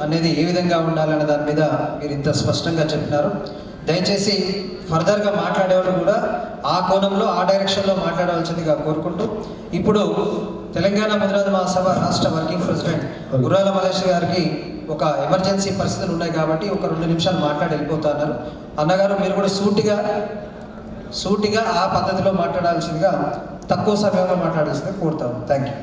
అనేది ఏ విధంగా ఉండాలనే దాని మీద మీరు ఇంత స్పష్టంగా చెప్పినారు. దయచేసి ఫర్దర్గా మాట్లాడేవాళ్ళు కూడా ఆ కోణంలో ఆ డైరెక్షన్లో మాట్లాడవలసిందిగా కోరుకుంటూ, ఇప్పుడు తెలంగాణ ముదిరాజ్ మహాసభ రాష్ట్ర వర్కింగ్ ప్రెసిడెంట్ గుర్రాల మలేష్ గారికి ఒక ఎమర్జెన్సీ పరిస్థితులు ఉన్నాయి కాబట్టి ఒక 2 నిమిషాలు మాట్లాడి వెళ్ళిపోతున్నారు. అన్నగారు మీరు కూడా సూటిగా ఆ పద్ధతిలో మాట్లాడాల్సిందిగా, తక్కువ సమయంలో మాట్లాడాల్సిందిగా కోరుతాను. Thank you.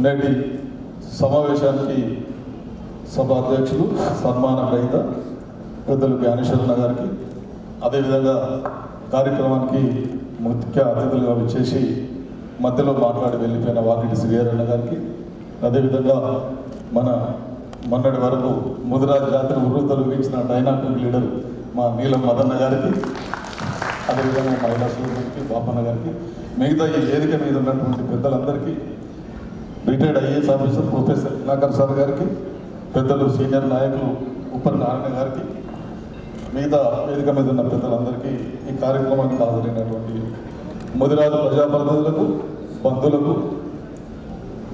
నేటి సమావేశానికి సభ అధ్యక్షులు సన్మాన గ్రహీత పెద్దలు జ్ఞానేశ్వరన్న గారికి, అదేవిధంగా కార్యక్రమానికి ముఖ్య అతిథులుగా వచ్చేసి మధ్యలో మాట్లాడి వెళ్ళిపోయిన వాకిటి శ్రీహరన్న గారికి, అదేవిధంగా మొన్నటి వరకు ముదిరాజ్ జాతిని ఉర్రూతలూగించిన డైనామిక్ లీడర్ మా నీలం మదన్న గారికి, అదేవిధంగా మహిళా సోదరులకి బాపన్న గారికి, మిగతా ఈ వేదిక మీద ఉన్నటువంటి పెద్దలందరికీ, retired IAS officer professor Dinakar sir గారికి, పెద్దలు సీనియర్ నాయకులు ఉప్పర్ నారాయణ గారికి, మిగతా వేదిక మీద ఉన్న పెద్దలందరికీ, ఈ కార్యక్రమానికి హాజరైనటువంటి ముదిరాజు ప్రజాప్రతినిధులకు, బంధువులకు,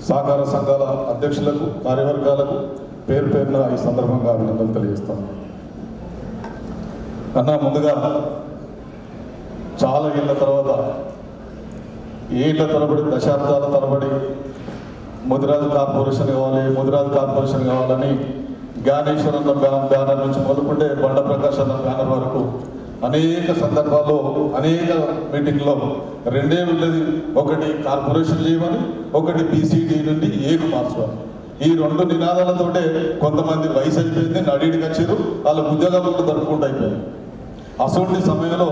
సహకార సంఘాల అధ్యక్షులకు, కార్యవర్గాలకు పేరు పేరున ఈ సందర్భంగా అభినందనలు తెలియజేస్తాను. అన్నా, ముందుగా చాలా ఏళ్ళ తర్వాత, ఏళ్ల తరబడి, దశాబ్దాల తరబడి ముదిరాజు కార్పొరేషన్ కావాలని జ్ఞానేశ్వరన్న బ్యానర్ నుంచి మొదలుకుంటే బండ ప్రకాష్ అన్న బ్యానర్ వరకు అనేక సందర్భాల్లో, అనేక మీటింగ్లో రెండే వెళ్ళేది, ఒకటి కార్పొరేషన్ చేయమని, ఒకటి బీసీడీ నుండి ఏకు మార్చమని. ఈ 2 నినాదాలతోటే కొంతమంది వయసు అయిపోయింది, నడిడికి వచ్చారు, వాళ్ళ ఉద్యోగాలు కూడా దొరుకుంటూ అయిపోయాయి. అసోంటి సమయంలో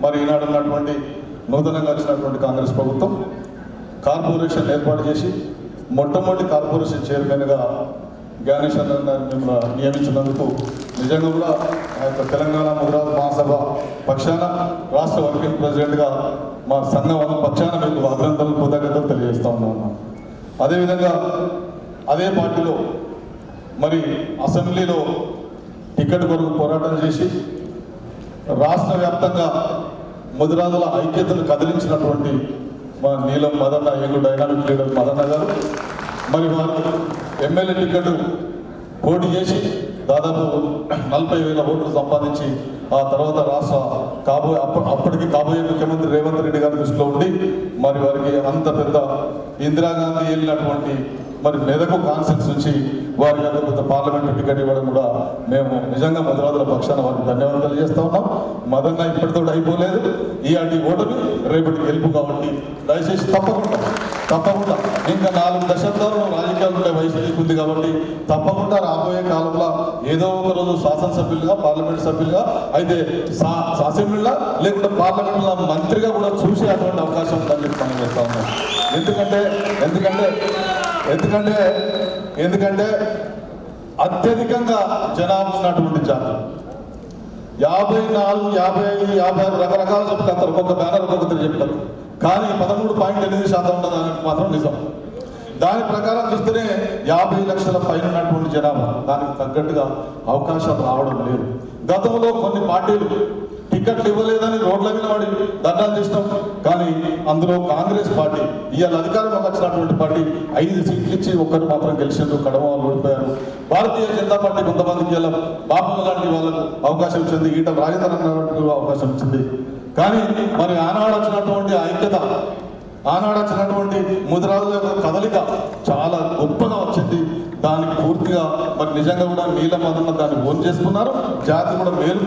మరి ఈనాడు ఉన్నటువంటి నూతనంగా వచ్చినటువంటి కాంగ్రెస్ ప్రభుత్వం కార్పొరేషన్ ఏర్పాటు చేసి మొట్టమొదటి కార్పొరేషన్ చైర్మన్గా జ్ఞానేశ్వరన్న మిమ్మల్ని నియమించినందుకు నిజంగా కూడా ఆ యొక్క తెలంగాణ ముదిరాజ్ మహాసభ పక్షాన, రాష్ట్ర వర్కింగ్ ప్రెసిడెంట్గా మా సంఘం పక్షాన మీకు అభినందనలు, కృతజ్ఞతలు తెలియజేస్తా ఉన్నాను. అదేవిధంగా అదే పార్టీలో మరి అసెంబ్లీలో టికెట్ కొరకు పోరాటం చేసి రాష్ట్ర వ్యాప్తంగా ముదిరాజుల ఐక్యతను కదిలించినటువంటి మా నీలం Madanna, young dynamic leader Madanna గారు, మరి వారు ఎమ్మెల్యే టికెట్ పోటీ చేసి దాదాపు 40,000 ఓట్లు సంపాదించి ఆ తర్వాత రాష్ట్ర అప్పటికి కాబోయే ముఖ్యమంత్రి రేవంత్ రెడ్డి గారి దృష్టిలో ఉండి మరి వారికి అంత పెద్ద ఇందిరాగాంధీ వెళ్ళినటువంటి మరి మెదకు కాన్సెన్స్ నుంచి వారికి అంత పెద్ద పార్లమెంటు టికెట్ ఇవ్వడం కూడా మేము నిజంగా ముదిరాజుల పక్షాన వారికి ధన్యవాదాలు తెలియజేస్తా ఉన్నాం. మదన్న ఇప్పటితో అయిపోలేదు, ఈనాటి ఓటమి రేపటి గెలుపు కాబట్టి దయచేసి తప్పకుండా ఇంకా 4 దశాబ్దాలు రాజకీయాలు ఉండే వయసు ఉంది కాబట్టి తప్పకుండా రాబోయే కాలంలో ఏదో ఒక రోజు శాసనసభ్యులుగా, పార్లమెంట్ సభ్యులుగా, అయితే అసెంబ్లీలో లేకుంటే పార్లమెంట్లో మంత్రిగా కూడా చూసే అటువంటి అవకాశం ఉందని చెప్పి మనం చేస్తా ఉన్నాం. ఎందుకంటే అత్యధికంగా జనాభా ఉన్నటువంటి జాతి 54, 55, 56 రకరకాలు చెప్తారు, ఒక్కొక్క బ్యానర్ ఒక్కొక్కరు చెప్తారు. కానీ 13.8% ఉన్నదానికి మాత్రం నిజం. దాని ప్రకారం చూస్తేనే 50 లక్షల పైన ఉన్నటువంటి జనాభా, దానికి తగ్గట్టుగా అవకాశాలు రావడం లేదు. గతంలో కొన్ని పార్టీలు టికెట్లు ఇవ్వలేదని రోడ్ల మీద పడి ధర్నాలు చేసినాం. కానీ అందులో కాంగ్రెస్ పార్టీ ఇవాళ అధికారంలోకి వచ్చినటువంటి పార్టీ 5 సీట్లు ఇచ్చి ఒక్కరు మాత్రం గెలిచిండ్రు, కడమ వాళ్ళు ఓడిపోయారు. భారతీయ జనతా పార్టీ కొంతమందికి ఇలా బాపమ్మ లాంటి వాళ్ళకు అవకాశం ఇచ్చింది, ఈటల రాజేంద్ర అవకాశం ఇచ్చింది. కానీ మరి ఆనాడు వచ్చినటువంటి ఐక్యత, ఆనాడు వచ్చినటువంటి ముదిరాజుల యొక్క కదలిక చాలా గొప్పగా వచ్చింది. దానికి పూర్తిగా మరి నిజంగా కూడా నీలం మదన్న దాన్ని ఓన్ చేసుకున్నారు. జాతి కూడా మేలు